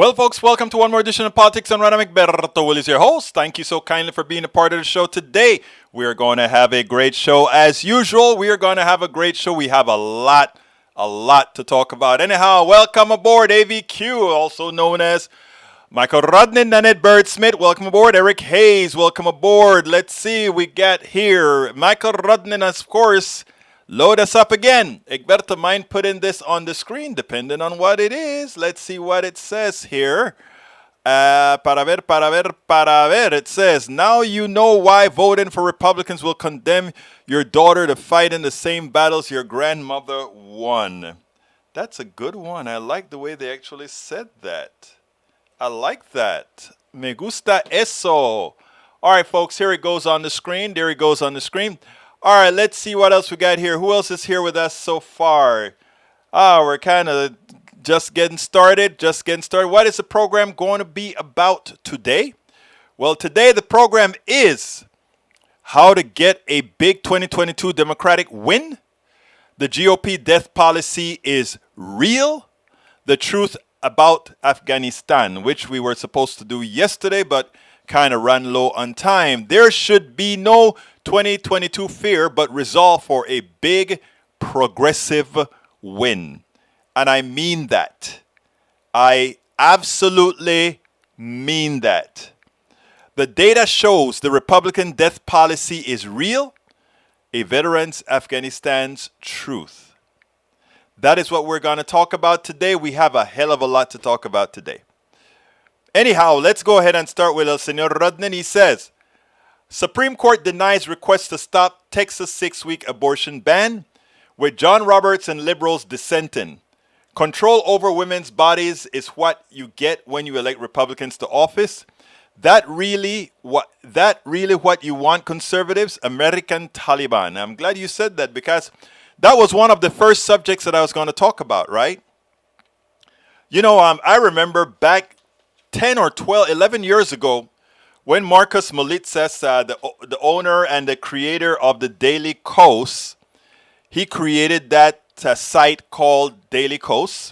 Well, folks, welcome to one more edition of Politics on Random. Egberto Will is your host. Thank you so kindly for being a part of the show today. We are going to have a great show as usual. We are going to have a great show. We have a lot to talk about. Anyhow, welcome aboard AVQ, also known as Michael Rodney, Nanette Bird-Smith. Welcome aboard. Eric Hayes, welcome aboard. Let's see, we got here Michael Rodney, of course. Load us up again. Egberto, mind putting this on the screen, depending on what it is. Let's see what it says here. Para ver. It says, now you know why voting for Republicans will condemn your daughter to fight in the same battles your grandmother won. That's a good one. I like the way they actually said that. I like that. Me gusta eso. All right, folks, here it goes on the screen. There it goes on the screen. All right, let's see what else we got here. Who else is here with us so far? We're kind of just getting started. What is the program going to be about today? Well, today the program is how to get a big 2022 Democratic win. The GOP death policy is real. The truth about Afghanistan, which we were supposed to do yesterday, but kind of ran low on time. There should be no 2022 fear, but resolve for a big progressive win. And I mean that. I absolutely mean that. The data shows the Republican death policy is real, a veteran's Afghanistan's truth. That is what we're going to talk about today. We have a hell of a lot to talk about today. Anyhow, let's go ahead and start with El Señor Rodney. He says, Supreme Court denies request to stop Texas 6-week abortion ban, with John Roberts and liberals dissenting. Control over women's bodies is what you get when you elect Republicans to office. That really what you want, conservatives? American Taliban. I'm glad you said that, because that was one of the first subjects that I was going to talk about, right? You know, I remember back 10 or 12, 11 years ago, when Marcus Molitsas, the owner and the creator of the Daily Kos, he created that site called Daily Kos.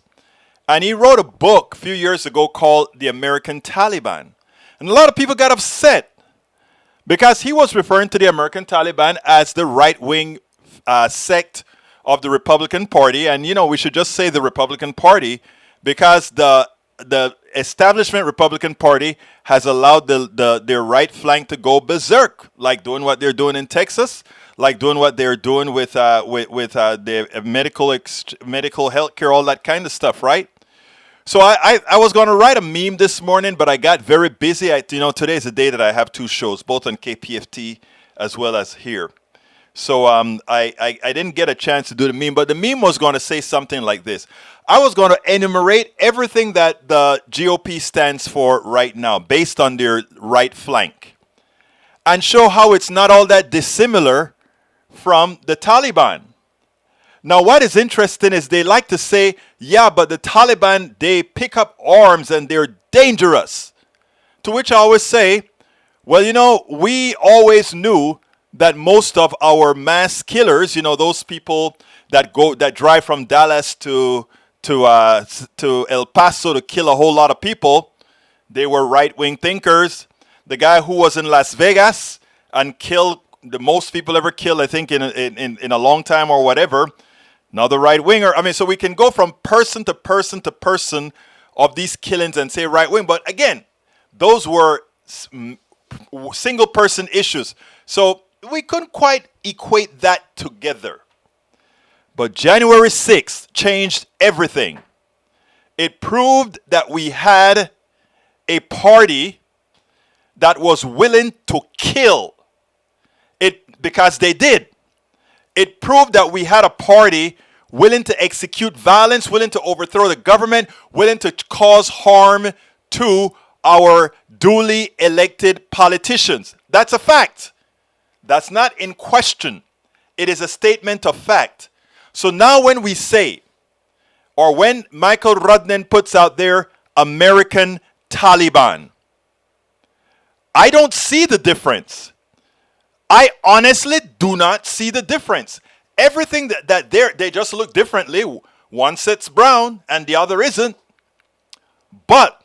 And he wrote a book a few years ago called The American Taliban. And a lot of people got upset because he was referring to the American Taliban as the right-wing sect of the Republican Party. And, you know, we should just say the Republican Party, because the establishment Republican Party has allowed their right flank to go berserk, like doing what they're doing in Texas, like doing what they're doing with the medical health care, all that kind of stuff, right? So I was going to write a meme this morning, but I got very busy. Today is a day that I have two shows, both on KPFT as well as here. So I didn't get a chance to do the meme, but the meme was going to say something like this. I was going to enumerate everything that the GOP stands for right now, based on their right flank, and show how it's not all that dissimilar from the Taliban. Now, what is interesting is they like to say, yeah, but the Taliban, they pick up arms and they're dangerous. To which I always say, well, you know, we always knew that most of our mass killers, you know, those people that drive from Dallas to El Paso to kill a whole lot of people, they were right-wing thinkers. The guy who was in Las Vegas and killed the most people ever killed, I think, in a long time or whatever, another right-winger. I mean, so we can go from person to person to person of these killings and say right-wing. But again, those were single-person issues. So we couldn't quite equate that together. But January 6th changed everything. It proved that we had a party that was willing to kill it, because they did. It proved that we had a party willing to execute violence, willing to overthrow the government, willing to cause harm to our duly elected politicians. That's a fact. That's not in question. It is a statement of fact. So now when we say, or when Michael Rodney puts out there, American Taliban, I don't see the difference. I honestly do not see the difference. Everything that they just look differently. One set's brown and the other isn't. But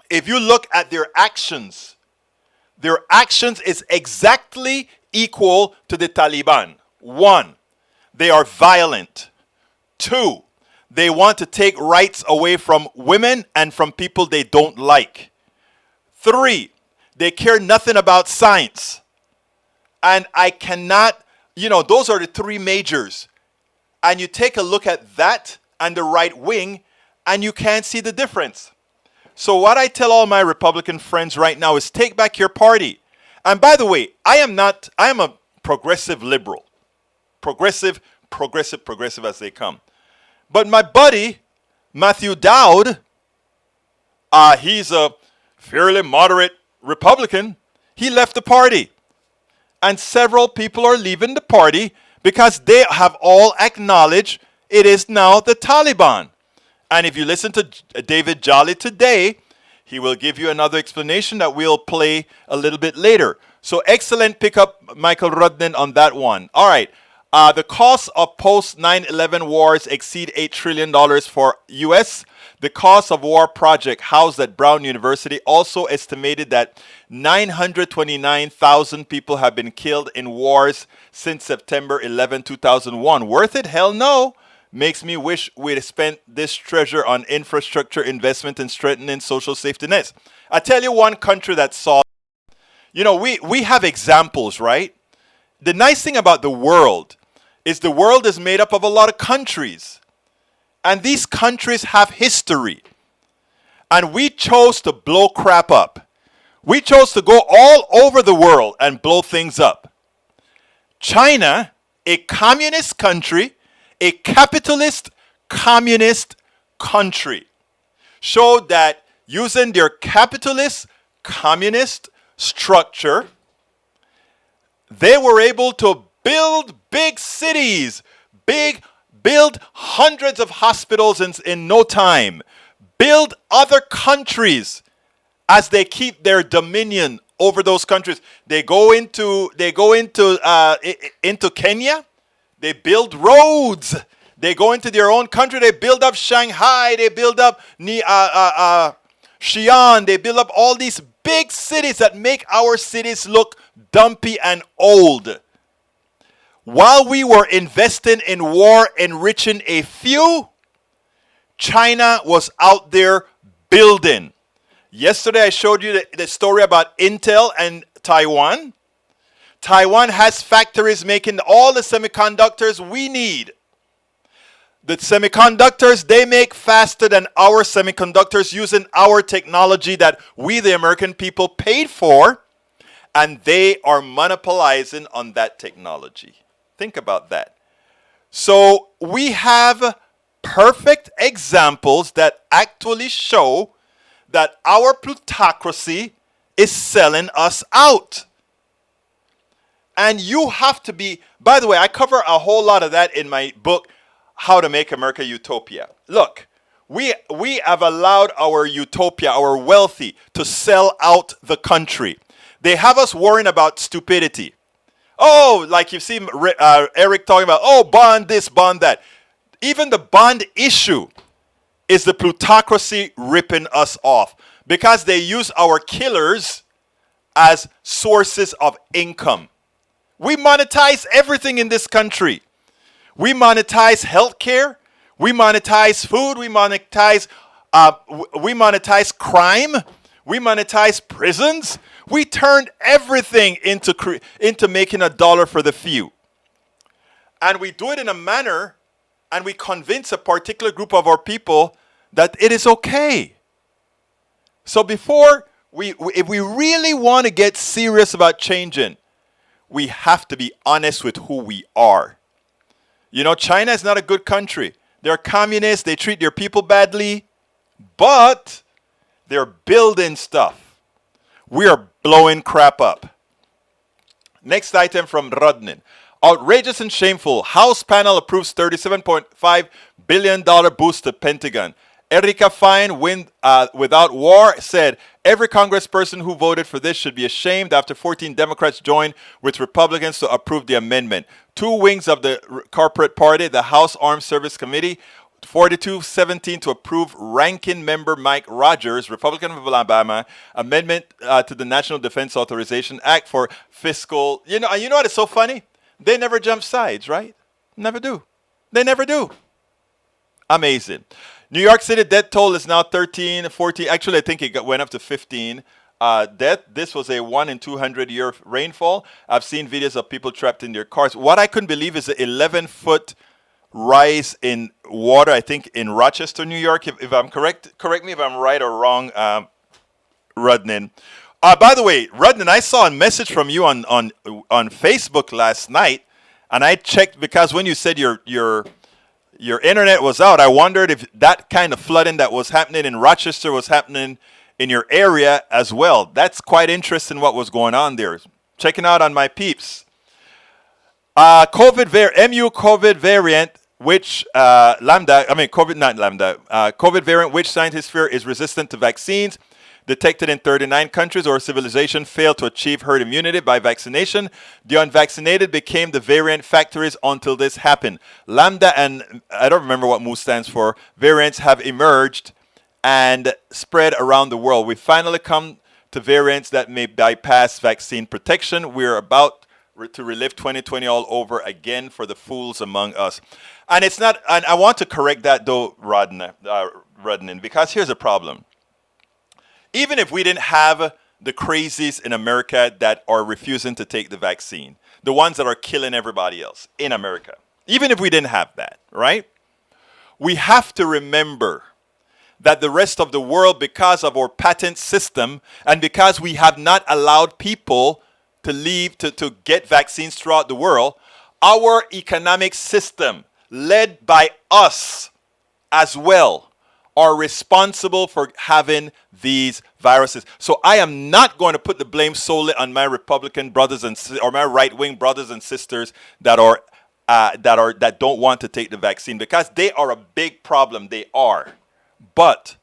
if you look at their actions is exactly equal to the Taliban. 1, they are violent. 2, they want to take rights away from women and from people they don't like. 3, they care nothing about science. And I cannot, those are the 3 majors. And you take a look at that and the right wing, and you can't see the difference. So what I tell all my Republican friends right now is take back your party. And by the way, I am a progressive liberal. Progressive as they come. But my buddy, Matthew Dowd, he's a fairly moderate Republican. He left the party. And several people are leaving the party because they have all acknowledged it is now the Taliban. And if you listen to David Jolly today, he will give you another explanation that we'll play a little bit later. So excellent pickup, Michael Rudnin, on that one. All right. The cost of post-9/11 wars exceed $8 trillion for U.S. The cost of war project housed at Brown University also estimated that 929,000 people have been killed in wars since September 11, 2001. Worth it? Hell no. Makes me wish we'd spent this treasure on infrastructure investment and strengthening social safety nets. I tell you one country that saw, we have examples, right? The nice thing about the world is made up of a lot of countries. And these countries have history. And we chose to blow crap up. We chose to go all over the world and blow things up. China, a communist country, a capitalist communist country, showed that using their capitalist communist structure, they were able to build big cities, build hundreds of hospitals in no time, build other countries as they keep their dominion over those countries. They go into Kenya, they build roads. They go into their own country, they build up Shanghai, they build up Xi'an, they build up all these big cities that make our cities look dumpy and old. While we were investing in war, enriching a few, China was out there building. Yesterday I showed you the story about Intel and Taiwan. Taiwan has factories making all the semiconductors we need. The semiconductors they make faster than our semiconductors using our technology that we, the American people, paid for, and they are monopolizing on that technology. Think about that. So we have perfect examples that actually show that our plutocracy is selling us out. And you have to be, by the way, I cover a whole lot of that in my book, How to Make America Utopia. Look, we have allowed our utopia, our wealthy, to sell out the country. They have us worrying about stupidity. Oh, like you've seen Eric talking about, bond this, bond that. Even the bond issue is the plutocracy ripping us off because they use our killers as sources of income. We monetize everything in this country. We monetize healthcare. We monetize food. We monetize crime. We monetize prisons. We turned everything into making a dollar for the few. And we do it in a manner, and we convince a particular group of our people that it is okay. So if we really want to get serious about changing, we have to be honest with who we are. China is not a good country. They're communists. They treat their people badly. But they're building stuff. We are blowing crap up. Next item from Rudnin. Outrageous and shameful. House panel approves $37.5 billion boost to Pentagon. Erika Fine, Without War, said, every congressperson who voted for this should be ashamed after 14 Democrats joined with Republicans to approve the amendment. Two wings of the corporate party, the House Armed Service Committee, 42-17 to approve ranking member Mike Rogers, Republican of Alabama, amendment to the National Defense Authorization Act for fiscal. You know what is so funny? They never jump sides, right? Never do. They never do. Amazing. New York City death toll is now 13, 14. Actually, I think it went up to 15. Death. This was a 1 in 200 year rainfall. I've seen videos of people trapped in their cars. What I couldn't believe is the 11-foot rise in water, I think, in Rochester, New York. If I'm correct me if I'm right or wrong, Rudnin. By the way, Rudnin, I saw a message from you on Facebook last night, and I checked because when you said your internet was out, I wondered if that kind of flooding that was happening in Rochester was happening in your area as well. That's quite interesting what was going on there. Checking out on my peeps. COVID variant, which COVID variant, which scientists fear is resistant to vaccines, detected in 39 countries or civilization, failed to achieve herd immunity by vaccination. The unvaccinated became the variant factories until this happened. Lambda and I don't remember what MOO stands for. Variants have emerged and spread around the world. We finally come to variants that may bypass vaccine protection. We're about to relive 2020 all over again for the fools among us. And it's not, and I want to correct that though, Rodnan, because here's a problem. Even if we didn't have the crazies in America that are refusing to take the vaccine, the ones that are killing everybody else in America, even if we didn't have that, right? We have to remember that the rest of the world, because of our patent system and because we have not allowed people to leave to get vaccines throughout the world, our economic system, led by us as well, are responsible for having these viruses. So I am not going to put the blame solely on my Republican brothers or my right-wing brothers and sisters that don't want to take the vaccine, because they are a big problem. They are. But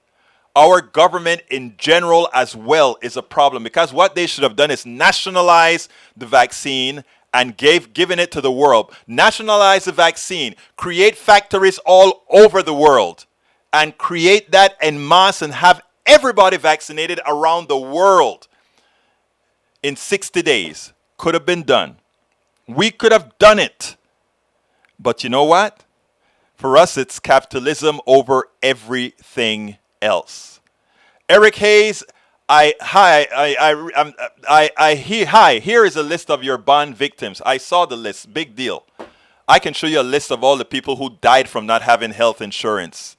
our government in general as well is a problem, because what they should have done is nationalize the vaccine and given it to the world. Nationalize the vaccine, create factories all over the world, and create that en masse and have everybody vaccinated around the world in 60 days. Could have been done. We could have done it. But you know what? For us, it's capitalism over everything else. Eric Hayes, here is a list of your bond victims. I saw the list. Big deal. I can show you a list of all the people who died from not having health insurance.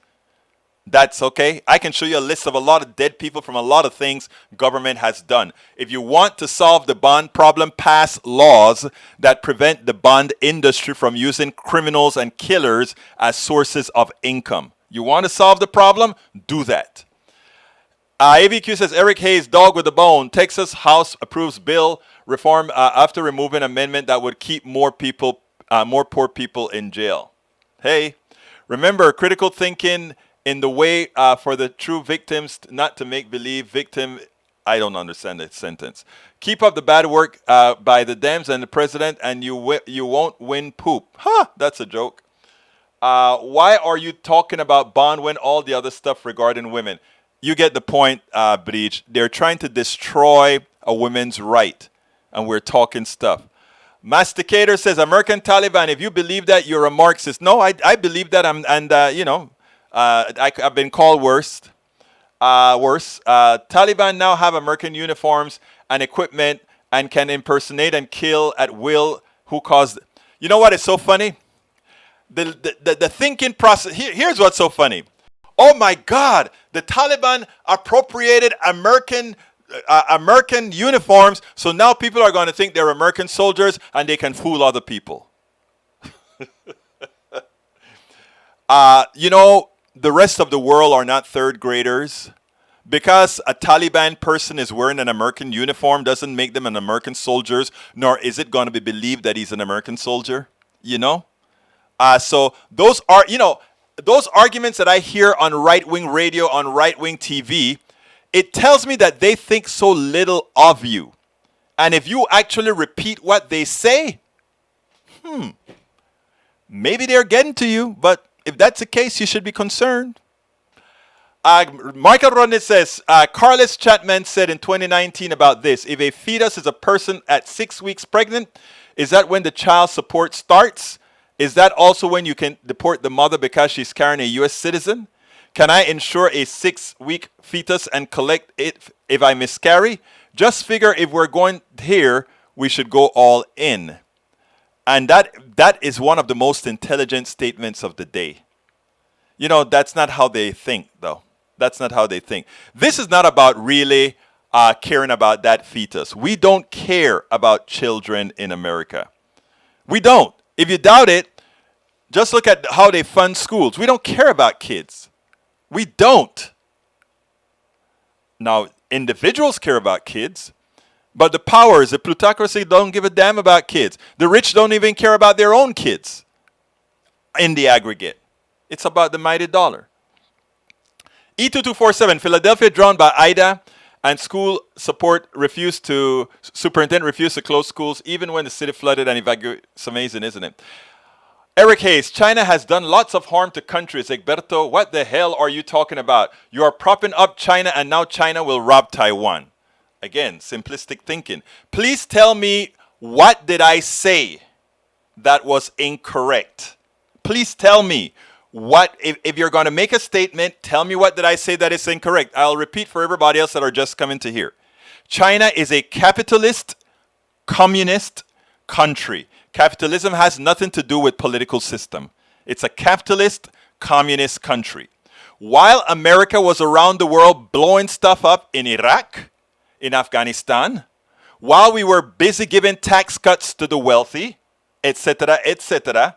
That's okay. I can show you a list of a lot of dead people from a lot of things government has done. If you want to solve the bond problem, pass laws that prevent the bond industry from using criminals and killers as sources of income. You want to solve the problem? Do that. AVQ says, Eric Hayes, dog with a bone. Texas House approves bill reform after removing amendment that would keep more poor people in jail. Hey, remember, critical thinking in the way for the true victims not to make believe victim. I don't understand that sentence. Keep up the bad work by the Dems and the president, and you won't win poop. Huh, that's a joke. Why are you talking about bond when all the other stuff regarding women? You get the point, Breach. They're trying to destroy a woman's right, and we're talking stuff. Masticator says, American Taliban, if you believe that, you're a Marxist. No, I believe that, I've been called worse. Taliban now have American uniforms and equipment and can impersonate and kill at will who caused. You know what is so funny? The thinking process. Here's what's so funny. Oh my God! The Taliban appropriated American uniforms, so now people are going to think they're American soldiers and they can fool other people. The rest of the world are not third graders. Because a Taliban person is wearing an American uniform doesn't make them an American soldiers, nor is it going to be believed that he's an American soldier. So those are, those arguments that I hear on right-wing radio, on right-wing TV, it tells me that they think so little of you. And if you actually repeat what they say, maybe they're getting to you, but if that's the case, you should be concerned. Michael Rodney says, Carlos Chapman said in 2019 about this: if a fetus is a person at 6 weeks pregnant, is that when the child support starts? Is that also when you can deport the mother because she's carrying a U.S. citizen? Can I insure a 6-week fetus and collect it if I miscarry? Just figure if we're going here, we should go all in. And that is one of the most intelligent statements of the day. You know, that's not how they think, though. That's not how they think. This is not about really caring about that fetus. We don't care about children in America. We don't. If you doubt it, just look at how they fund schools. We don't care about kids. We don't. Now, individuals care about kids, but the powers, the plutocracy, don't give a damn about kids. The rich don't even care about their own kids in the aggregate. It's about the mighty dollar. E2247, Philadelphia drowned by Ida, and school superintendent refused to close schools even when the city flooded and evacuated. It's amazing, isn't it? Eric Hayes, China has done lots of harm to countries. Egberto, what the hell are you talking about? You are propping up China and now China will rob Taiwan. Again, simplistic thinking. Please tell me, what did I say that was incorrect? Please tell me. If you're going to make a statement, tell me what did I say that is incorrect. I'll repeat for everybody else that are just coming to hear. China is a capitalist, communist country. Capitalism has nothing to do with political system. It's a capitalist, communist country. While America was around the world blowing stuff up in Iraq, in Afghanistan, while we were busy giving tax cuts to the wealthy, etc., etc.,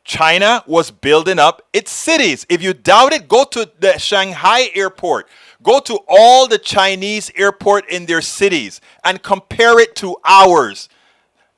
China was building up its cities. If you doubt it, go to the Shanghai airport. Go to all the Chinese airport in their cities and compare it to ours.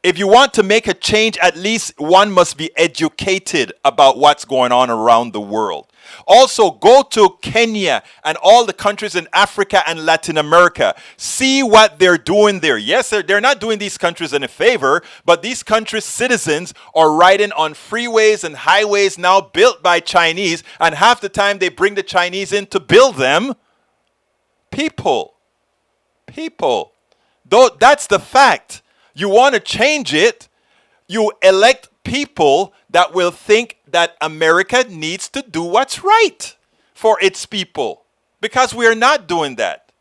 If you want to make a change, at least one must be educated about what's going on around the world. Also, go to Kenya and all the countries in Africa and Latin America. See what they're doing there. Yes, they're not doing these countries any favor, but these countries' citizens are riding on freeways and highways now built by Chinese, and half the time they bring the Chinese in to build them. People. Though that's the fact. You want to change it, you elect people that will think that America needs to do what's right for its people, because we are not doing that.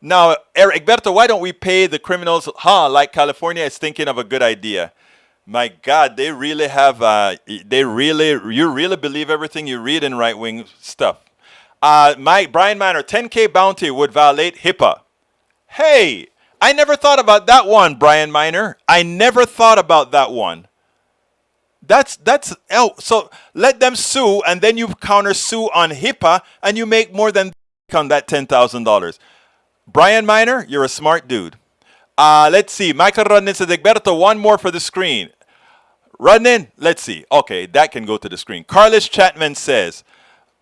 Now, Egberto, why don't we pay the criminals, like California is thinking of a good idea. My God, they really have, you really believe everything you read in right-wing stuff. Brian Manor, 10K bounty would violate HIPAA. Hey, I never thought about that one, Brian Miner. I never thought about that one. So let them sue, and then you counter sue on HIPAA, and you make more than on that $10,000. Brian Miner, you're a smart dude. Let's see. Michael Rodnin says, Egberto, one more for the screen. Rodnin, let's see. Okay, that can go to the screen. Carlos Chapman says,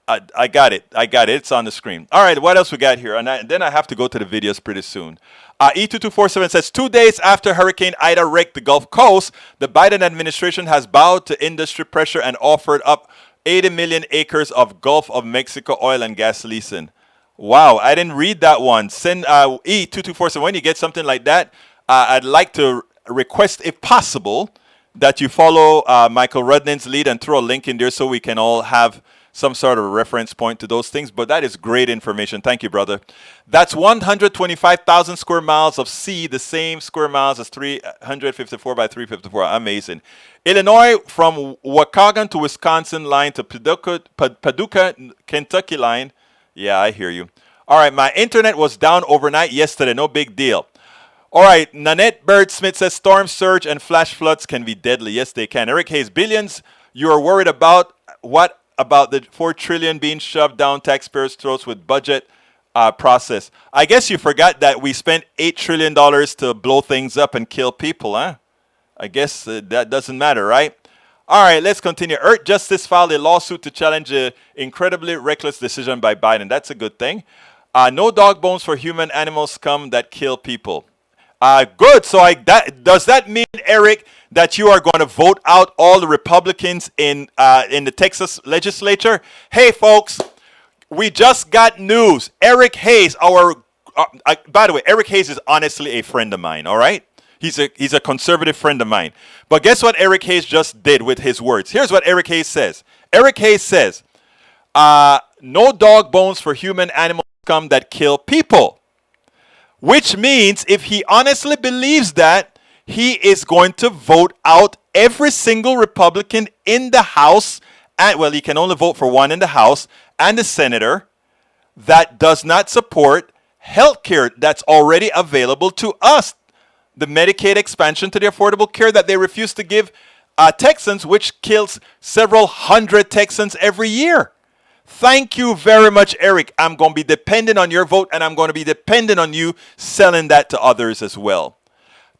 I got it. It's on the screen. All right, what else we got here? And then I have to go to the videos pretty soon. E2247 says, 2 days after Hurricane Ida wrecked the Gulf Coast, the Biden administration has bowed to industry pressure and offered up 80 million acres of Gulf of Mexico oil and gas leasing. Wow, I didn't read that one. Send E2247, when you get something like that, I'd like to request, if possible, that you follow Michael Rudnin's lead and throw a link in there so we can all have some sort of reference point to those things. But that is great information. Thank you, brother. That's 125,000 square miles of sea, the same square miles as 354 by 354. Amazing. Illinois from Waukegan to Wisconsin line to Paducah, Kentucky line. Yeah, I hear you. All right, my internet was down overnight yesterday. No big deal. All right, Nanette Bird Smith says storm surge and flash floods can be deadly. Yes, they can. Eric Hayes, billions you are worried about. What about the $4 trillion being shoved down taxpayers' throats with budget process? I guess you forgot that we spent $8 trillion to blow things up and kill people, huh? I guess that doesn't matter, right? All right, let's continue. Earth Justice filed a lawsuit to challenge an incredibly reckless decision by Biden. That's a good thing. No dog bones for human animal scum that kill people. Good. So does that mean, Eric, that you are going to vote out all the Republicans in the Texas legislature? Hey, folks, we just got news. Eric Hayes, by the way, Eric Hayes is honestly a friend of mine. All right, he's a conservative friend of mine. But guess what Eric Hayes just did with his words? Here's what Eric Hayes says. Eric Hayes says, "No dog bones for human animal scum that kill people." Which means if he honestly believes that, he is going to vote out every single Republican in the House, and well, he can only vote for one in the House, and the senator that does not support health care that's already available to us. The Medicaid expansion to the Affordable Care that they refuse to give Texans, which kills several hundred Texans every year. Thank you very much, Eric. I'm going to be dependent on your vote, and I'm going to be dependent on you selling that to others as well.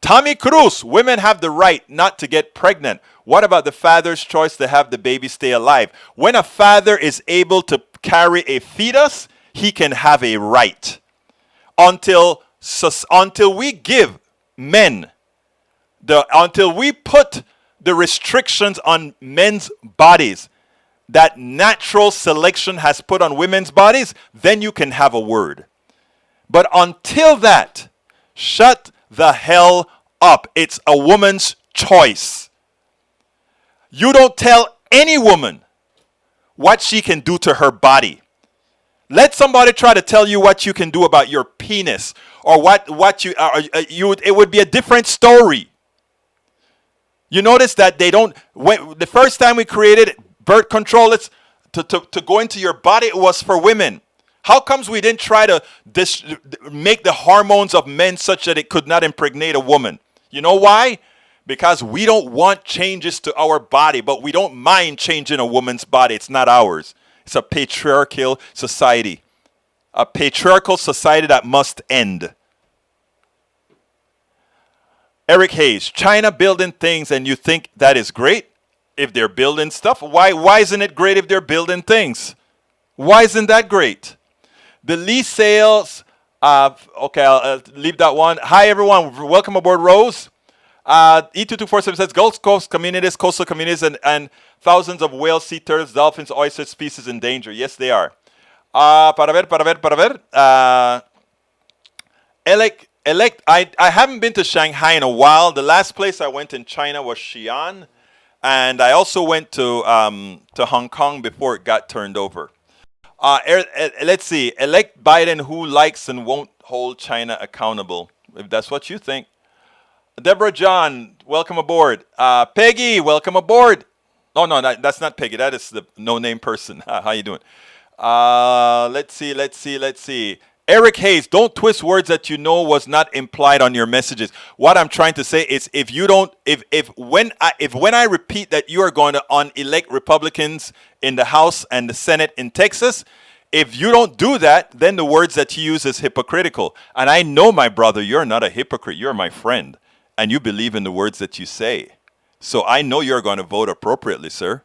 Tommy Cruz, women have the right not to get pregnant. What about the father's choice to have the baby stay alive? When a father is able to carry a fetus, he can have a right. Until we give men, until we put the restrictions on men's bodies that natural selection has put on women's bodies, then you can have a word. But until that, shut the hell up. It's a woman's choice. You don't tell any woman what she can do to her body. Let somebody try to tell you what you can do about your penis or what it would be a different story. You notice that they don't, the first time we created birth control, it's to go into your body, it was for women. How comes we didn't try to make the hormones of men such that it could not impregnate a woman? You know why? Because we don't want changes to our body, but we don't mind changing a woman's body. It's not ours. It's a patriarchal society. A patriarchal society that must end. Eric Hayes, China building things and you think that is great? If they're building stuff, why isn't it great if they're building things? Why isn't that great? The lease sales, okay, I'll leave that one. Hi, everyone. Welcome aboard, Rose. E2247 says Gulf Coast communities, coastal communities, and thousands of whales, sea turtles, dolphins, oyster species in danger. Yes, they are. Para ver. I haven't been to Shanghai in a while. The last place I went in China was Xi'an. And I also went to Hong Kong before it got turned over. Let's see. Elect Biden who likes and won't hold China accountable. If that's what you think. Deborah John, welcome aboard. Peggy, welcome aboard. Oh, no, that's not Peggy. That is the no-name person. How you doing? Let's see. Eric Hayes, don't twist words that you know was not implied on your messages. What I'm trying to say is if when I repeat that you are going to unelect Republicans in the House and the Senate in Texas, if you don't do that, then the words that you use is hypocritical. And I know, my brother, you're not a hypocrite. You're my friend. And you believe in the words that you say. So I know you're going to vote appropriately, sir.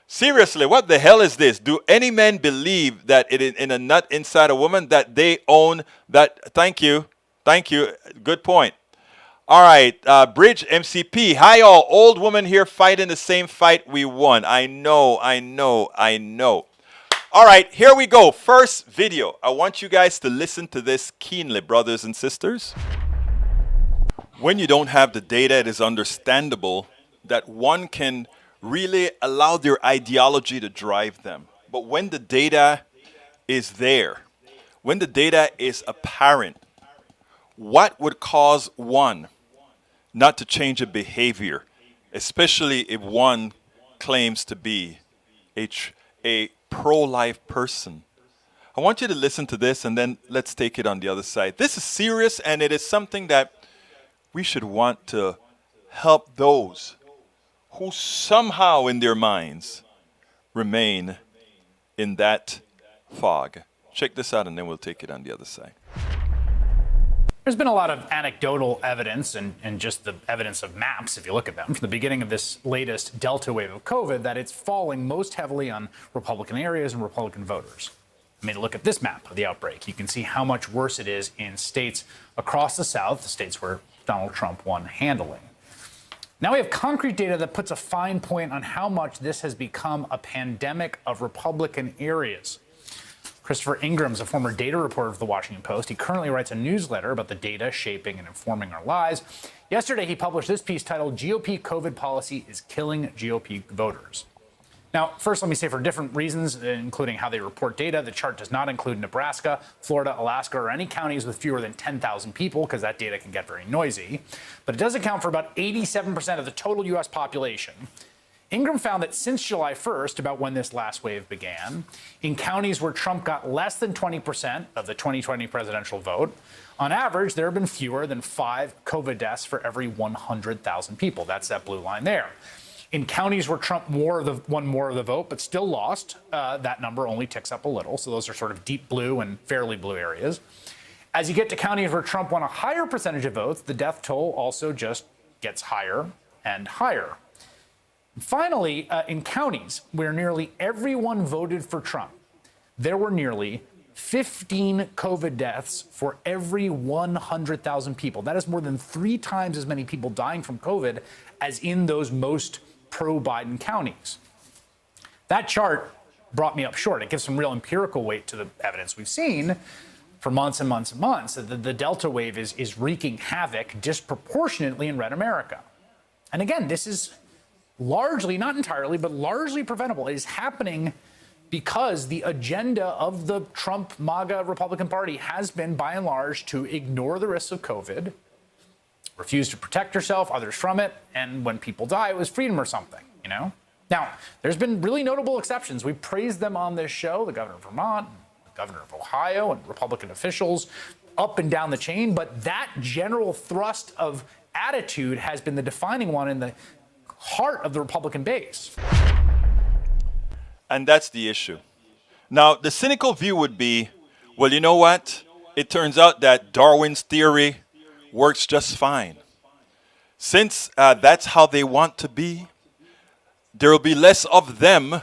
Seriously, what the hell is this? Do any men believe that in a nut inside a woman that they own that? Thank you. Good point. All right, Bridge MCP. Hi, all. Old woman here fighting the same fight we won. I know. All right, here we go. First video. I want you guys to listen to this keenly, brothers and sisters. When you don't have the data, it is understandable that one can really allow their ideology to drive them. But when the data is there, when the data is apparent, what would cause one not to change a behavior, especially if one claims to be a pro-life person? I want you to listen to this and then let's take it on the other side. This is serious and it is something that we should want to help those who somehow in their minds remain in that fog. Check this out and then we'll take it on the other side. There's been a lot of anecdotal evidence and just the evidence of maps, if you look at them, from the beginning of this latest Delta wave of COVID, that it's falling most heavily on Republican areas and Republican voters. I mean, look at this map of the outbreak. You can see how much worse it is in states across the South, the states where Donald Trump won handily. Now we have concrete data that puts a fine point on how much this has become a pandemic of Republican areas. Christopher Ingram's a former data reporter for The Washington Post. He currently writes a newsletter about the data shaping and informing our lives. Yesterday, he published this piece titled, GOP COVID Policy is Killing GOP Voters. Now, first, let me say for different reasons, including how they report data, the chart does not include Nebraska, Florida, Alaska, or any counties with fewer than 10,000 people, because that data can get very noisy. But it does account for about 87% of the total U.S. population. Ingram found that since July 1st, about when this last wave began, in counties where Trump got less than 20% of the 2020 presidential vote, on average, there have been fewer than 5 COVID deaths for every 100,000 people. That's that blue line there. In counties where Trump won more of the vote, but still lost, that number only ticks up a little. So those are sort of deep blue and fairly blue areas. As you get to counties where Trump won a higher percentage of votes, the death toll also just gets higher and higher. Finally, in counties where nearly everyone voted for Trump, there were nearly 15 COVID deaths for every 100,000 people. That is more than 3 times as many people dying from COVID as in those most pro-Biden counties. That chart brought me up short. It gives some real empirical weight to the evidence we've seen for months and months and months. The Delta wave is wreaking havoc disproportionately in red America. And again, this is largely, not entirely, but largely preventable. It is happening because the agenda of the Trump MAGA Republican Party has been, by and large, to ignore the risks of COVID, refuse to protect yourself, others from it, and when people die, it was freedom or something, you know? Now, there's been really notable exceptions. We praised them on this show, the governor of Vermont, the governor of Ohio, and Republican officials up and down the chain, but that general thrust of attitude has been the defining one in the heart of the Republican base. And that's the issue. Now, the cynical view would be, well, you know what? It turns out that Darwin's theory works just fine. Since that's how they want to be, there will be less of them,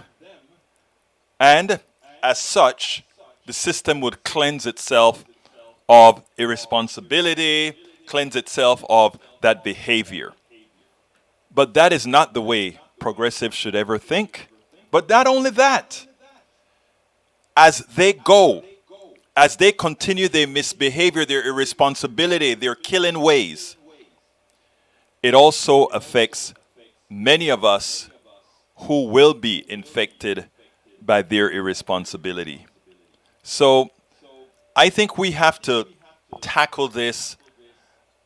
and as such, the system would cleanse itself of irresponsibility, cleanse itself of that behavior. But that is not the way progressives should ever think. But not only that, as they go, as they continue their misbehavior, their irresponsibility, their killing ways, it also affects many of us who will be infected by their irresponsibility. So I think we have to tackle this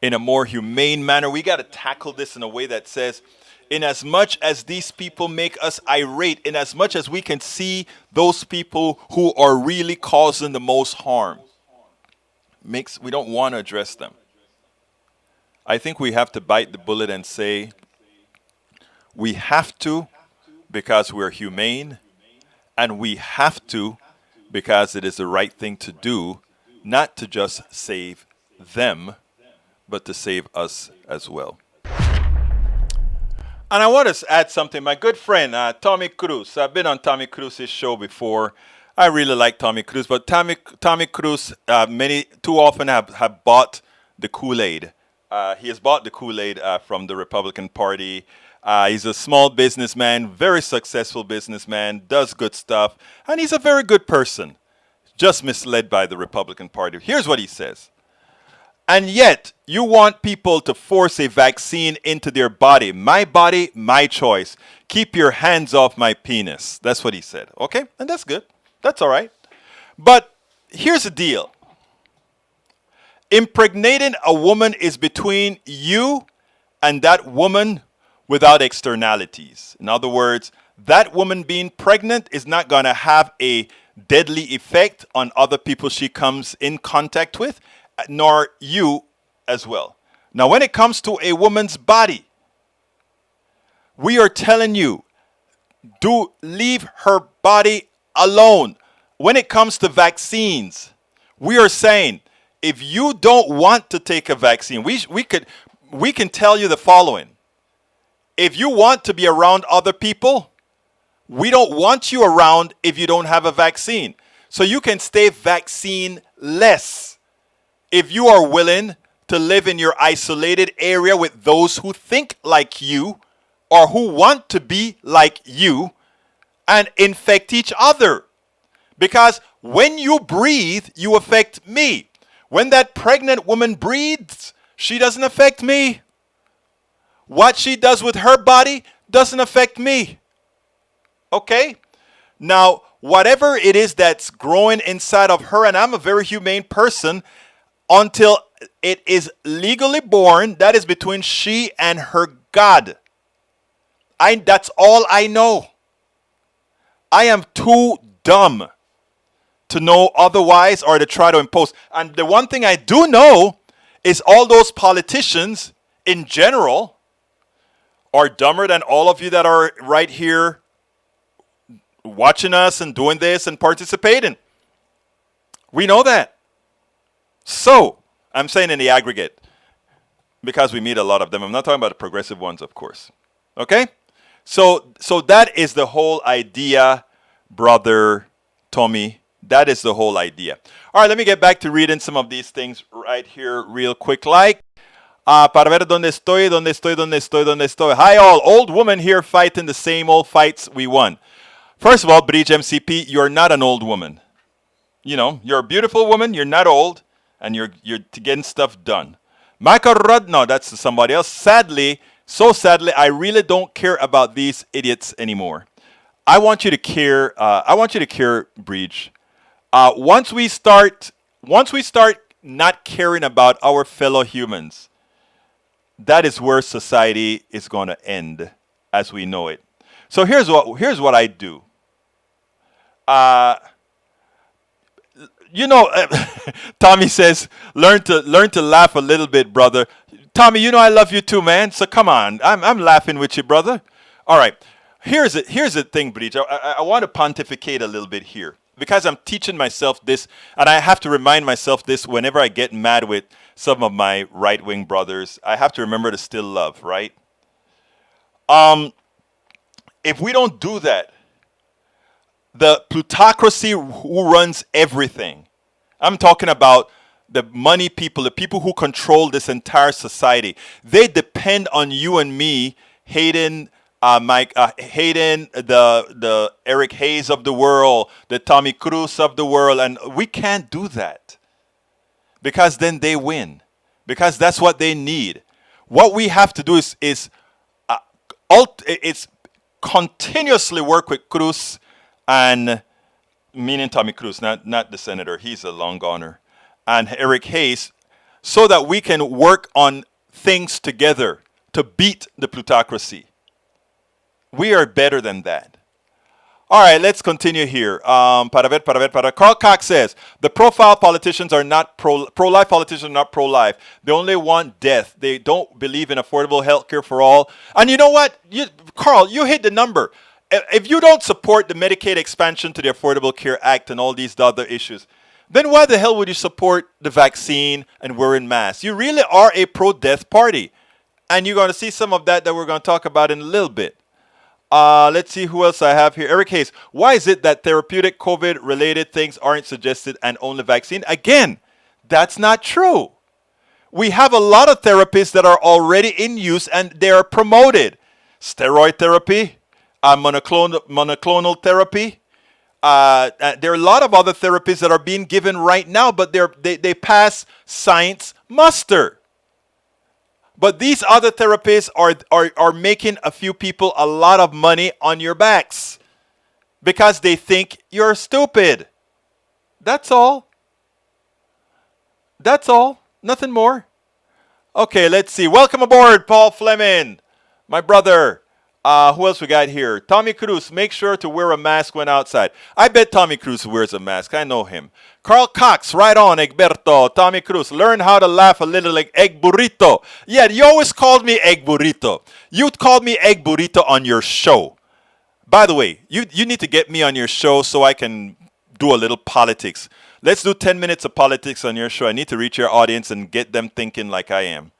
in a more humane manner. We got to tackle this in a way that says, in as much as these people make us irate, in as much as we can see those people who are really causing the most harm, we don't want to address them. I think we have to bite the bullet and say, we have to because we're humane, and we have to because it is the right thing to do, not to just save them, but to save us as well. And I want to add something. My good friend, Tommy Cruz. I've been on Tommy Cruz's show before. I really like Tommy Cruz, but Tommy Cruz, too often have bought the Kool-Aid. He has bought the Kool-Aid from the Republican Party. He's a small businessman, very successful businessman, does good stuff, and he's a very good person, just misled by the Republican Party. Here's what he says. And yet, you want people to force a vaccine into their body. My body, my choice. Keep your hands off my penis. That's what he said. Okay? And that's good. That's all right. But here's the deal. Impregnating a woman is between you and that woman without externalities. In other words, that woman being pregnant is not going to have a deadly effect on other people she comes in contact with, nor you as well. Now, when it comes to a woman's body, we are telling you, leave her body alone. When it comes to vaccines, we are saying, if you don't want to take a vaccine, we can tell you the following. If you want to be around other people, we don't want you around if you don't have a vaccine. So you can stay vaccine-less if you are willing to live in your isolated area with those who think like you or who want to be like you and infect each other. Because when you breathe, you affect me. When that pregnant woman breathes, she doesn't affect me. What she does with her body doesn't affect me. Okay? Now, whatever it is that's growing inside of her, and I'm a very humane person, until it is legally born, that is between she and her God. That's all I know. I am too dumb to know otherwise or to try to impose. And the one thing I do know is all those politicians in general are dumber than all of you that are right here watching us and doing this and participating. We know that. So, I'm saying in the aggregate, because we meet a lot of them. I'm not talking about the progressive ones, of course. Okay? So that is the whole idea, brother Tommy. That is the whole idea. All right, let me get back to reading some of these things right here real quick. Like, para ver dónde estoy, dónde estoy, dónde estoy, dónde estoy. Hi all, old woman here fighting the same old fights we won. First of all, Bridge MCP, you're not an old woman. You know, you're a beautiful woman, you're not old, and you're getting stuff done. Michael Rudd, no, that's somebody else. Sadly, so sadly, I really don't care about these idiots anymore. I want you to care. I want you to care, Breach. Once we start not caring about our fellow humans, that is where society is going to end, as we know it. So here's what I do. Tommy says, learn to laugh a little bit, brother. Tommy, you know I love you too, man. So come on, I'm laughing with you, brother. All right, here's the thing, Breach. I want to pontificate a little bit here because I'm teaching myself this, and I have to remind myself this whenever I get mad with some of my right-wing brothers. I have to remember to still love, right? If we don't do that, the plutocracy who runs everything, I'm talking about the money people, the people who control this entire society, they depend on you and me hating hating the Eric Hayes of the world, the Tommy Cruz of the world, and we can't do that because then they win, because that's what they need. What we have to do is continuously work with Cruz, and meaning Tommy Cruz, not the senator, he's a long goner, and Eric Hayes, so that we can work on things together to beat the plutocracy. We are better than that. All right, let's continue here. Carl Cox says, the profile politicians are not pro-life politicians are not pro-life. They only want death. They don't believe in affordable health care for all. And you know what? Carl, you hit the number. If you don't support the Medicaid expansion to the Affordable Care Act and all these other issues, then why the hell would you support the vaccine and wearing masks? You really are a pro-death party. And you're going to see some of that we're going to talk about in a little bit. Let's see who else I have here. Eric Hayes, why is it that therapeutic COVID-related things aren't suggested and only vaccine? Again, that's not true. We have a lot of therapies that are already in use and they are promoted. Steroid therapy, monoclonal therapy. There are a lot of other therapies that are being given right now, but they pass science muster. But these other therapists are making a few people a lot of money on your backs because they think you're stupid. That's all. That's all. Nothing more. Okay, let's see. Welcome aboard, Paul Fleming, my brother. Who else we got here? Tommy Cruz, make sure to wear a mask when outside. I bet Tommy Cruz wears a mask. I know him. Carl Cox, right on, Egberto. Tommy Cruz, learn how to laugh a little like Egg Burrito. Yeah, you always called me Egg Burrito. You called me Egg Burrito on your show. By the way, you need to get me on your show so I can do a little politics. Let's do 10 minutes of politics on your show. I need to reach your audience and get them thinking like I am.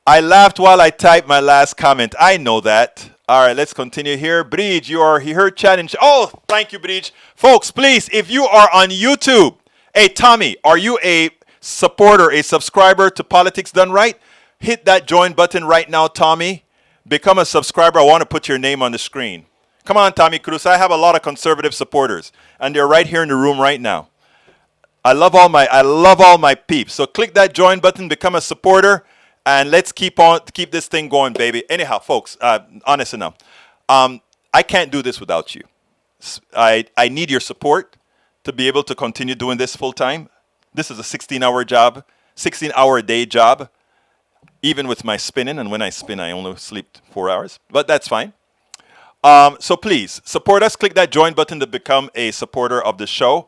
I laughed while I typed my last comment. I know that. All right, let's continue here. Bridge, you are here challenge. Oh, thank you, Bridge. Folks, please, if you are on YouTube, hey, Tommy, are you a supporter, a subscriber to Politics Done Right? Hit that join button right now, Tommy. Become a subscriber. I want to put your name on the screen. Come on, Tommy Cruz. I have a lot of conservative supporters, and they're right here in the room right now. I love all my peeps. So click that join button, become a supporter, and let's keep this thing going, baby. Anyhow, folks, honest enough, I can't do this without you. I need your support to be able to continue doing this full time. This is a 16-hour job, 16-hour a day job, even with my spinning. And when I spin, I only sleep 4 hours, but that's fine. So please support us. Click that join button to become a supporter of the show.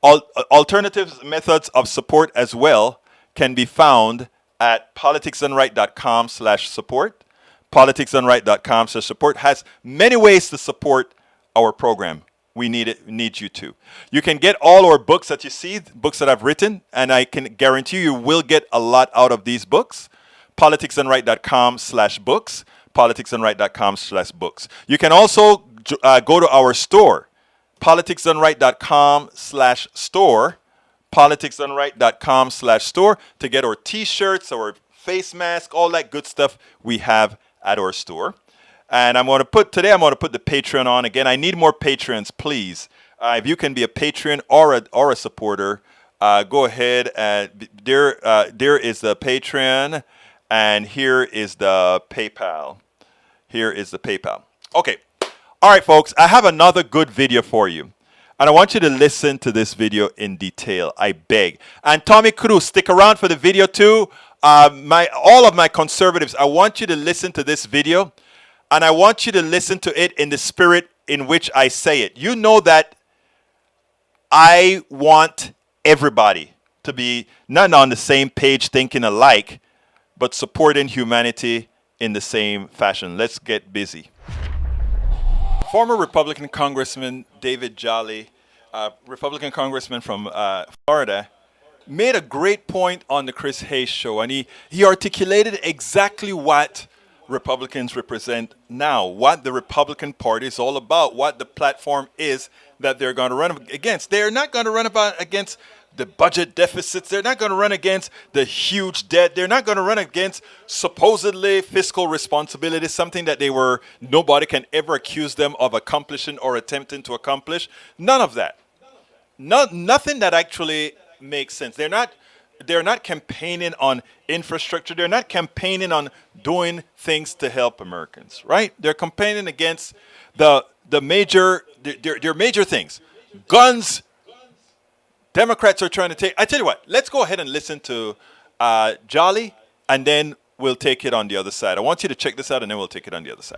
Alternative methods of support as well can be found at politicsdoneright.com/support. Politicsdoneright.com/support has many ways to support our program. We need you to. You can get all our books that you see, books that I've written, and I can guarantee you will get a lot out of these books. Politicsdoneright.com/books. Politicsdoneright.com/books. You can also go to our store. politicsdoneright.com/store, politicsdoneright.com/store to get our t-shirts, our face mask, all that good stuff we have at our store. And I'm going to put the Patreon on again. I need more patrons, please. If you can be a patron or a supporter, go ahead. There is the Patreon, and here is the PayPal. Okay. All right, folks, I have another good video for you. And I want you to listen to this video in detail, I beg. And Tommy Cruz, stick around for the video too. All of my conservatives, I want you to listen to this video. And I want you to listen to it in the spirit in which I say it. You know that I want everybody to be not on the same page thinking alike, but supporting humanity in the same fashion. Let's get busy. Former Republican Congressman David Jolly, Republican Congressman from Florida, made a great point on the Chris Hayes show, and he articulated exactly what Republicans represent now, what the Republican Party is all about, what the platform is that they're going to run against. They're not going to run against the budget deficits. They're not going to run against the huge debt. They're not going to run against supposedly fiscal responsibility, something that nobody can ever accuse them of accomplishing or attempting to accomplish. None of that. Nothing that actually makes sense. They're not campaigning on infrastructure. They're not campaigning on doing things to help Americans, right? They're campaigning against their major things. Guns. Democrats are trying to take. I tell you what, let's go ahead and listen to Jolly, and then we'll take it on the other side. I want you to check this out, and then we'll take it on the other side.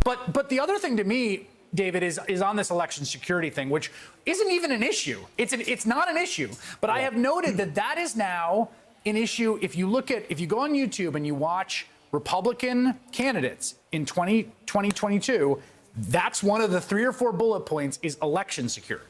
But the other thing to me, David, is on this election security thing, which isn't even an issue. It's not an issue. But I have noted that is now an issue. If you go on YouTube and you watch Republican candidates in 2022, that's one of the 3 or 4 bullet points is election security.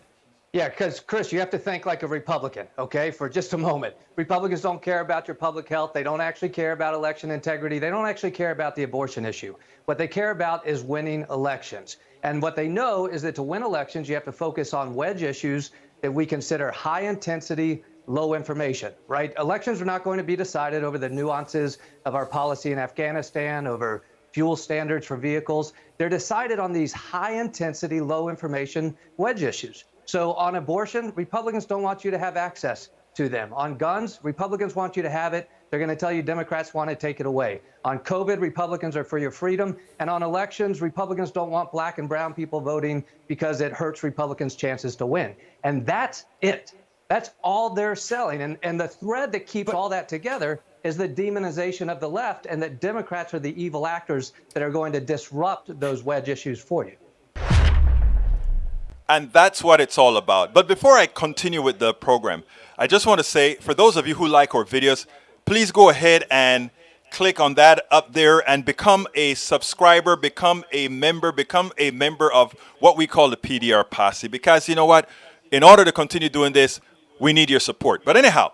Yeah, because, Chris, you have to think like a Republican, okay, for just a moment. Republicans don't care about your public health. They don't actually care about election integrity. They don't actually care about the abortion issue. What they care about is winning elections. And what they know is that to win elections, you have to focus on wedge issues that we consider high intensity, low information, right? Elections are not going to be decided over the nuances of our policy in Afghanistan, over fuel standards for vehicles. They're decided on these high intensity, low information wedge issues. So on abortion, Republicans don't want you to have access to them. On guns, Republicans want you to have it. They're going to tell you Democrats want to take it away. On COVID, Republicans are for your freedom. And on elections, Republicans don't want black and brown people voting because it hurts Republicans' chances to win. And that's it. That's all they're selling. And the thread that keeps all that together is the demonization of the left, and that Democrats are the evil actors that are going to disrupt those wedge issues for you. And that's what it's all about. But before I continue with the program, I just want to say, for those of you who like our videos, please go ahead and click on that up there and become a subscriber, become a member of what we call the PDR posse. Because you know what? In order to continue doing this, we need your support. But anyhow,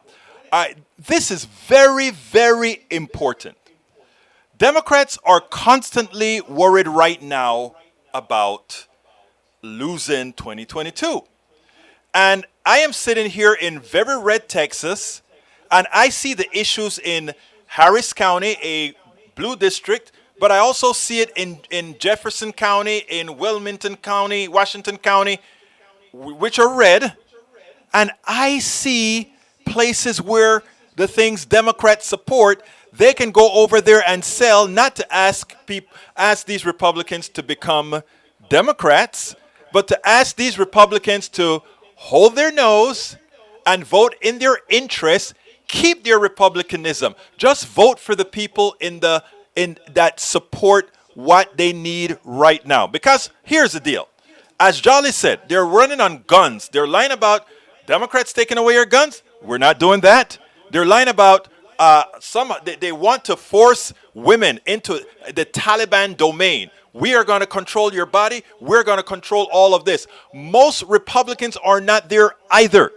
this is very, very important. Democrats are constantly worried right now about losing 2022. And I am sitting here in very red Texas, and I see the issues in Harris County, a blue district, but I also see it in Jefferson County, in Wilmington County, Washington County, which are red. And I see places where the things Democrats support, they can go over there and sell, not to ask these Republicans to become Democrats, but to ask these Republicans to hold their nose and vote in their interest, keep their republicanism. Just vote for the people in that support what they need right now. Because here's the deal. As Jolly said, they're running on guns. They're lying about Democrats taking away your guns. We're not doing that. They're lying about they want to force women into the Taliban domain. We are going to control your body. We're going to control all of this. Most Republicans are not there either.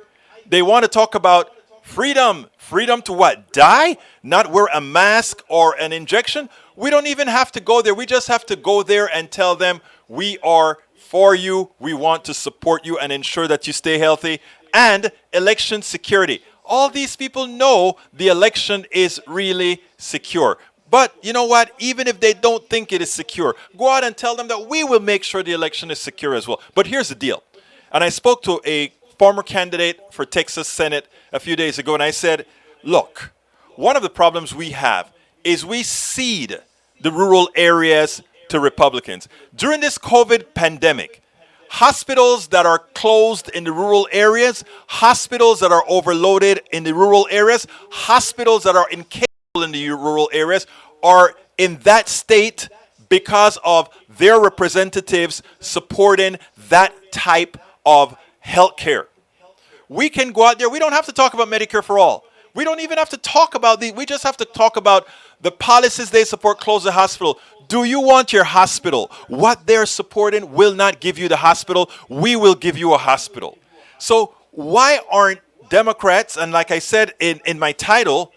They want to talk about freedom. Freedom to what? Die? Not wear a mask or an injection? We don't even have to go there. We just have to go there and tell them we are for you. We want to support you and ensure that you stay healthy. And election security. All these people know the election is really secure. But you know what? Even if they don't think it is secure, go out and tell them that we will make sure the election is secure as well. But here's the deal. And I spoke to a former candidate for Texas Senate a few days ago, and I said, look, one of the problems we have is we cede the rural areas to Republicans. During this COVID pandemic, hospitals that are closed in the rural areas, hospitals that are overloaded in the rural areas, hospitals that are incapable in the rural areas are in that state because of their representatives supporting that type of health care. We can go out there. We don't have to talk about Medicare for all. We don't even have to talk about we just have to talk about the policies they support, close the hospital. Do you want your hospital? What they're supporting will not give you the hospital. We will give you a hospital. So why aren't Democrats, and like I said in my title,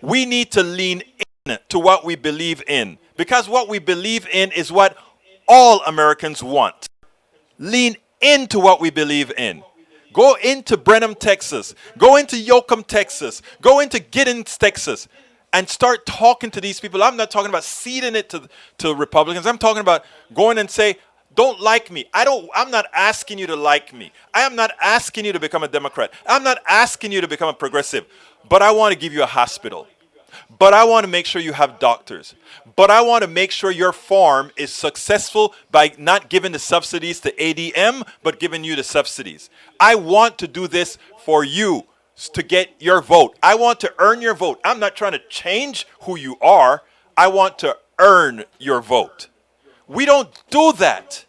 we need to lean in to what we believe in. Because what we believe in is what all Americans want. Lean into what we believe in. Go into Brenham, Texas. Go into Yoakum, Texas. Go into Giddens, Texas. And start talking to these people. I'm not talking about ceding it to Republicans. I'm talking about going and say, don't like me. I'm not asking you to like me. I am not asking you to become a Democrat. I'm not asking you to become a progressive. But I want to give you a hospital. But I want to make sure you have doctors. But I want to make sure your farm is successful by not giving the subsidies to ADM, but giving you the subsidies. I want to do this for you to get your vote. I want to earn your vote. I'm not trying to change who you are. I want to earn your vote. We don't do that.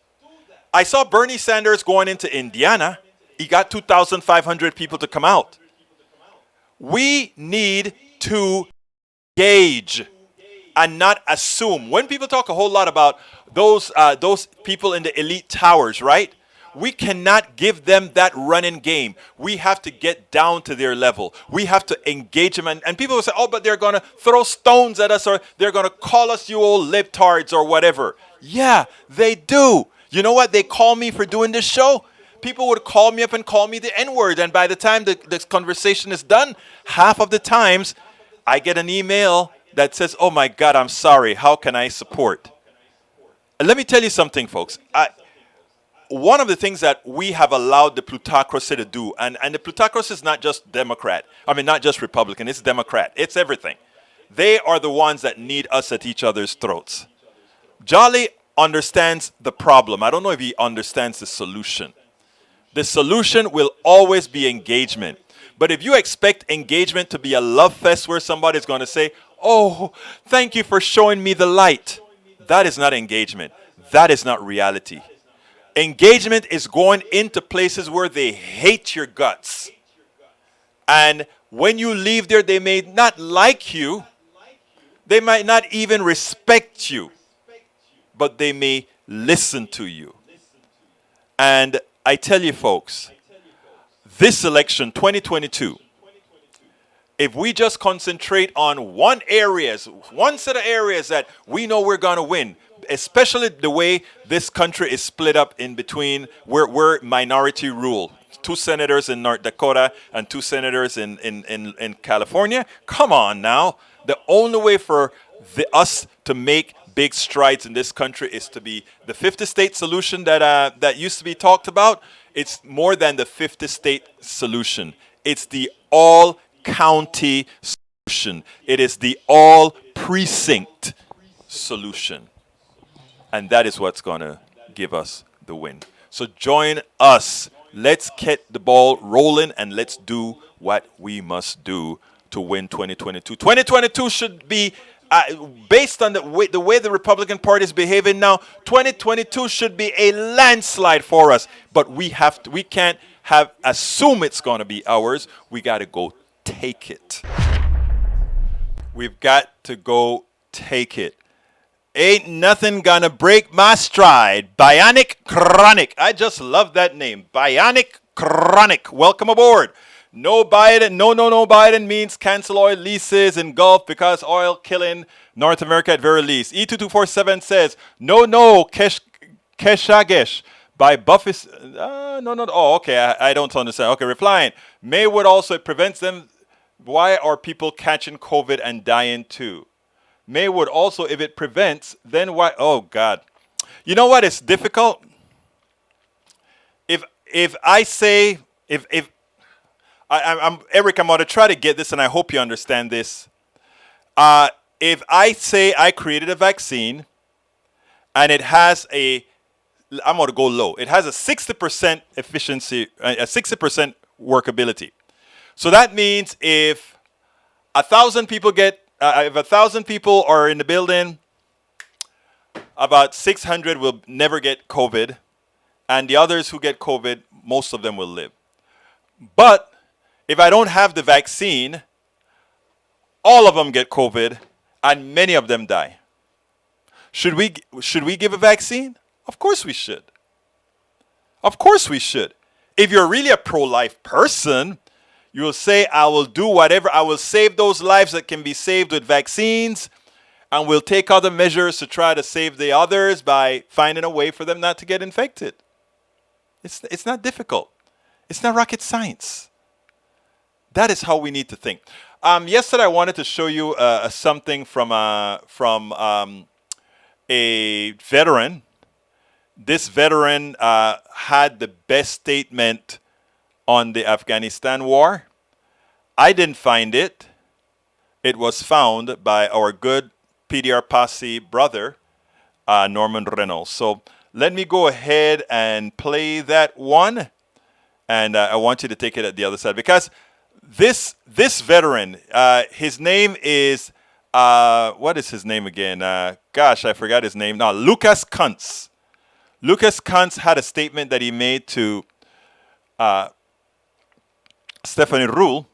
I saw Bernie Sanders going into Indiana. He got 2,500 people to come out. We need to engage and not assume. When people talk a whole lot about those people in the elite towers, right? We cannot give them that running game. We have to get down to their level. We have to engage them. And people will say, oh, but they're going to throw stones at us, or they're going to call us you old libtards or whatever. Yeah, they do. You know what they call me for doing this show? People would call me up and call me the N-word. And by the time this conversation is done, half of the times I get an email that says, oh my God, I'm sorry. How can I support? And let me tell you something, folks. One of the things that we have allowed the plutocracy to do, and the plutocracy is not just Democrat, not just Republican, it's Democrat, it's everything. They are the ones that need us at each other's throats. Jolly understands the problem. I don't know if he understands the solution. The solution will always be engagement. But if you expect engagement to be a love fest where somebody's going to say, oh, thank you for showing me the light, that is not engagement. That is not reality. Engagement is going into places where they hate your guts. And when you leave there, they may not like you. They might not even respect you. But they may listen to you. And I tell you, folks, this election, 2022, if we just concentrate on one set of areas that we know we're going to win, especially the way this country is split up in between, we're minority rule. 2 senators in North Dakota and 2 senators in California. Come on now. The only way for us to make big strides in this country is to be the 50-state solution that used to be talked about. It's more than the 50-state solution. It's the all-county solution. It is the all-precinct solution. And that is what's going to give us the win. So join us. Let's get the ball rolling and let's do what we must do to win 2022. 2022 should be, based on the way the Republican Party is behaving now, 2022 should be a landslide for us. But we can't assume it's going to be ours. We got to go take it. We've got to go take it. Ain't nothing gonna break my stride. Bionic Chronic. I just love that name. Bionic Chronic. Welcome aboard. No Biden. No Biden means cancel oil leases in Gulf because oil killing North America at very least. E2247 says no Keshagesh by Buffy. No. Oh, okay. I don't understand. Okay, replying. Maywood also prevents them. Why are people catching COVID and dying too? Maywood also, if it prevents, then why? Oh God, you know what? It's difficult. If I say I'm Eric, I'm going to try to get this, and I hope you understand this. If I say I created a vaccine, and it has I'm going to go low. It has a 60% efficiency, a 60% workability. So that means if 1,000 people if 1,000 people are in the building, about 600 will never get COVID, and the others who get COVID, most of them will live. But if I don't have the vaccine, all of them get COVID, and many of them die. Should we give a vaccine? Of course we should. Of course we should. If you're really a pro-life person, you will say, I will do whatever. I will save those lives that can be saved with vaccines, and we'll take other measures to try to save the others by finding a way for them not to get infected. It's not difficult. It's not rocket science. That is how we need to think. Yesterday, I wanted to show you something from a veteran. This veteran had the best statement on the Afghanistan war. I didn't find it. It was found by our good PDR Posse brother, Norman Reynolds. So let me go ahead and play that one. And I want you to take it at the other side. Because this veteran, his name is, what is his name again? Gosh, I forgot his name. Now, Lucas Kuntz. Lucas Kuntz had a statement that he made to Stephanie Ruhle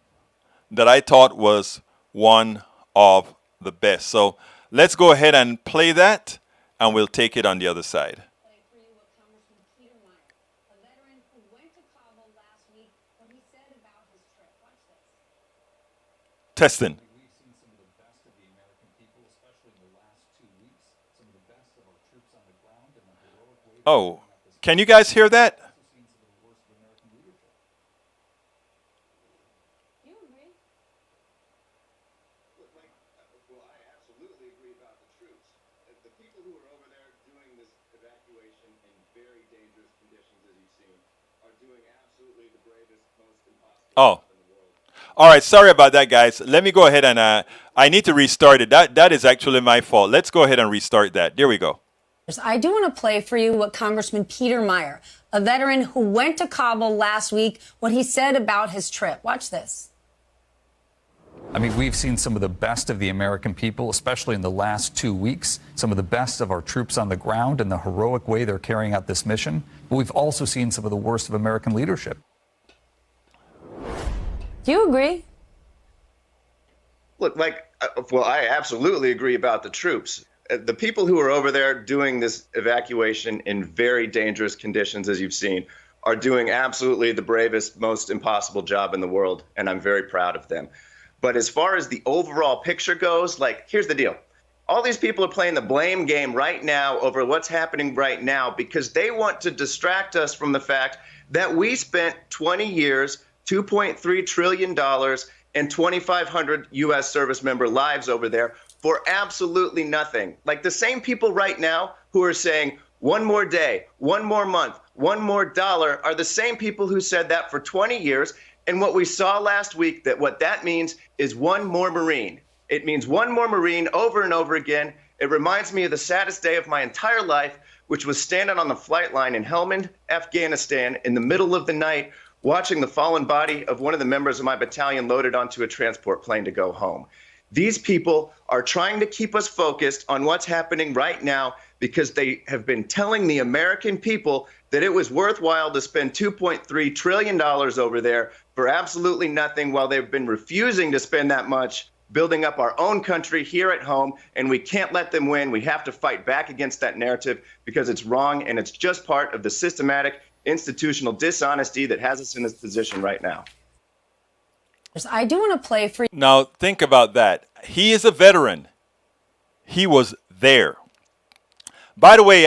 that I thought was one of the best. So let's go ahead and play that, and we'll take it on the other side. Testing. We've seen some of the best of the American people, especially in the last 2 weeks. Some of the best of our troops on the ground and the heroic way. Oh, can you guys hear that? We've seen some of the worst of American leadership. You agree? Look, Mike, well, I absolutely agree about the troops. The people who are over there doing this evacuation in very dangerous conditions, as you've seen, are doing absolutely the bravest, most impossible Oh. job in the world. All right, sorry about that, guys. Let me go ahead and I need to restart it. That is actually my fault. Let's go ahead and restart that. There we go. I do want to play for you what Congressman Peter Meyer, a veteran who went to Kabul last week, what he said about his trip. Watch this. I mean, we've seen some of the best of the American people, especially in the last 2 weeks. Some of the best of our troops on the ground and the heroic way they're carrying out this mission. But we've also seen some of the worst of American leadership. Do you agree? Look, Mike, well, I absolutely agree about the troops. The people who are over there doing this evacuation in very dangerous conditions, as you've seen, are doing absolutely the bravest, most impossible job in the world, and I'm very proud of them. But as far as the overall picture goes, like, here's the deal. All these people are playing the blame game right now over what's happening right now because they want to distract us from the fact that we spent 20 years, $2.3 trillion, and 2,500 U.S. service member lives over there for absolutely nothing. Like the same people right now who are saying one more day, one more month, one more dollar are the same people who said that for 20 years. And what we saw last week, that what that means is one more Marine. It means one more Marine over and over again. It reminds me of the saddest day of my entire life, which was standing on the flight line in Helmand, Afghanistan, in the middle of the night, watching the fallen body of one of the members of my battalion loaded onto a transport plane to go home. These people are trying to keep us focused on what's happening right now because they have been telling the American people that it was worthwhile to spend $2.3 trillion over there for absolutely nothing while they've been refusing to spend that much building up our own country here at home, and we can't let them win. We have to fight back against that narrative because it's wrong, and it's just part of the systematic institutional dishonesty that has us in this position right now. I do want to play for you. Now, think about that. He is a veteran. He was there. By the way,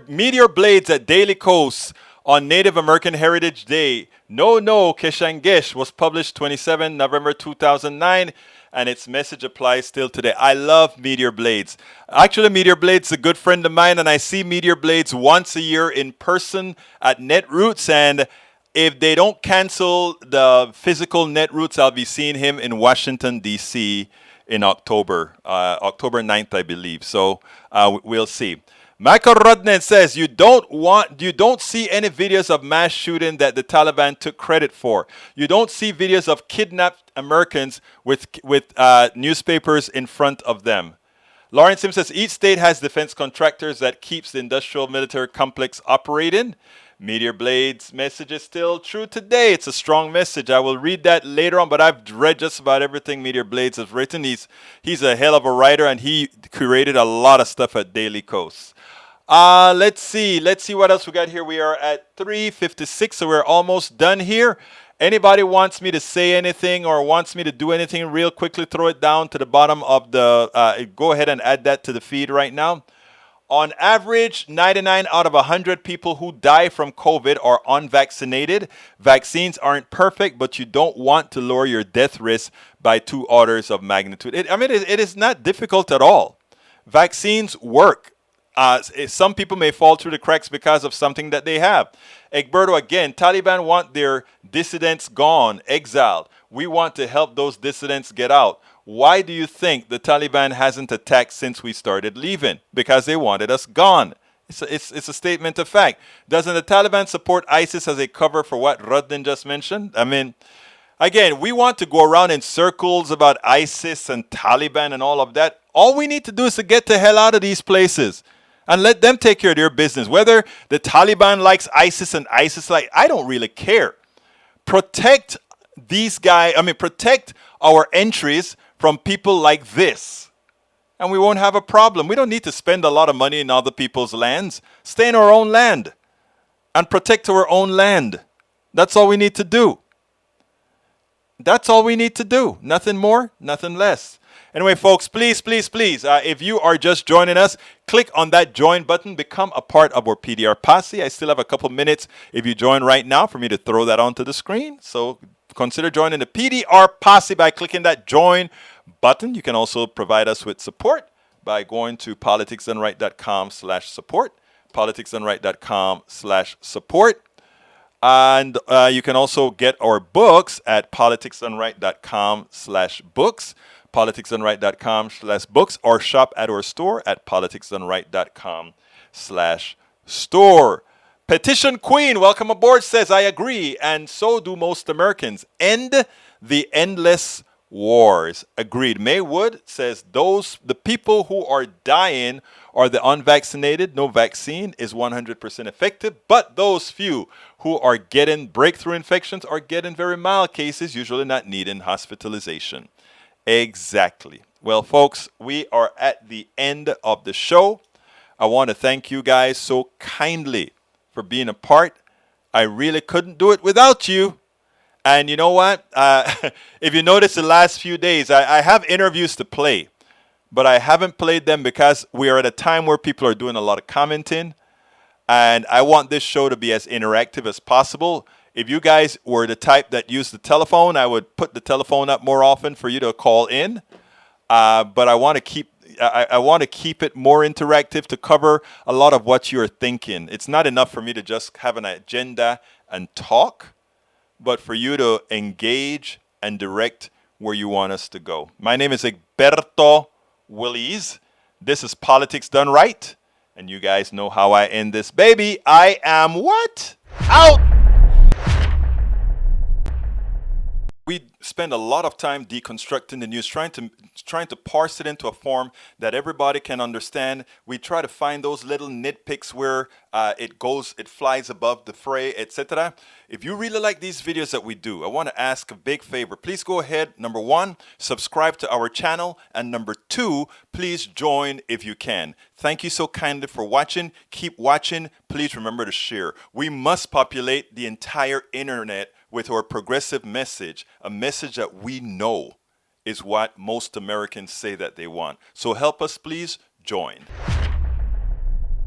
meteor blades at Daily Coast on Native American Heritage Day. No Keshangesh was published 27 November 2009, and its message applies still today. I love meteor blades. Actually, meteor blades is a good friend of mine, and I see meteor blades once a year in person at Netroots, and if they don't cancel the physical Netroots, I'll be seeing him in Washington, D.C. in October 9th, I believe. So we'll see. Michael Rudnan says you don't see any videos of mass shooting that the Taliban took credit for. You don't see videos of kidnapped Americans with newspapers in front of them. Lawrence Sim says each state has defense contractors that keeps the industrial military complex operating. Meteor Blades message is still true today. It's a strong message. I will read that later on, but I've read just about everything Meteor Blades has written. He's a hell of a writer, and he curated a lot of stuff at Daily Coast. Let's see what else we got here. We are at 3:56, so we're almost done here. Anybody wants me to say anything or wants me to do anything real quickly, throw it down to the bottom of the, go ahead and add that to the feed right now. On average, 99 out of 100 people who die from COVID are unvaccinated. Vaccines aren't perfect, but you don't want to lower your death risk by 2 orders of magnitude. It is not difficult at all. Vaccines work. Some people may fall through the cracks because of something that they have. Egberto, again, Taliban want their dissidents gone, exiled. We want to help those dissidents get out. Why do you think the Taliban hasn't attacked since we started leaving? Because they wanted us gone. It's a statement of fact. Doesn't the Taliban support ISIS as a cover for what Rudin just mentioned? Again, we want to go around in circles about ISIS and Taliban and all of that. All we need to do is to get the hell out of these places and let them take care of their business. Whether the Taliban likes ISIS and ISIS I don't really care. Protect these guys. Protect our entries from people like this, and we won't have a problem. We don't need to spend a lot of money in other people's lands. Stay in our own land and protect our own land. That's all we need to do. That's all we need to do. Nothing more, nothing less. Anyway, folks, please, if you are just joining us, click on that join button. Become a part of our PDR posse. I still have a couple minutes if you join right now for me to throw that onto the screen. So consider joining the PDR posse by clicking that join button. You can also provide us with support by going to politicsdoneright.com/support, politicsdoneright.com/support. And you can also get our books at politicsdoneright.com/books, politicsdoneright.com/books, or shop at our store at politicsdoneright.com/store. Petition Queen, welcome aboard, says, I agree, and so do most Americans. End the endless wars. Agreed. May Wood says, the people who are dying are the unvaccinated. No vaccine is 100% effective, but those few who are getting breakthrough infections are getting very mild cases, usually not needing hospitalization. Exactly. Well, folks, we are at the end of the show. I want to thank you guys so kindly for being a part. I really couldn't do it without you. And you know what? If you notice the last few days, I have interviews to play, but I haven't played them because we are at a time where people are doing a lot of commenting. And I want this show to be as interactive as possible. If you guys were the type that used the telephone, I would put the telephone up more often for you to call in. But I want to keep it more interactive to cover a lot of what you're thinking. It's not enough for me to just have an agenda and talk, but for you to engage and direct where you want us to go. My name is Egberto Willies. This is Politics Done Right. And you guys know how I end this baby. I am what? Out! We spend a lot of time deconstructing the news, trying to parse it into a form that everybody can understand. We try to find those little nitpicks where it flies above the fray, etc. If you really like these videos that we do, I want to ask a big favor. Please go ahead. Number 1, subscribe to our channel. And number 2, please join if you can. Thank you so kindly for watching. Keep watching. Please remember to share. We must populate the entire internet with our progressive message, a message that we know is what most Americans say that they want. So help us, please join.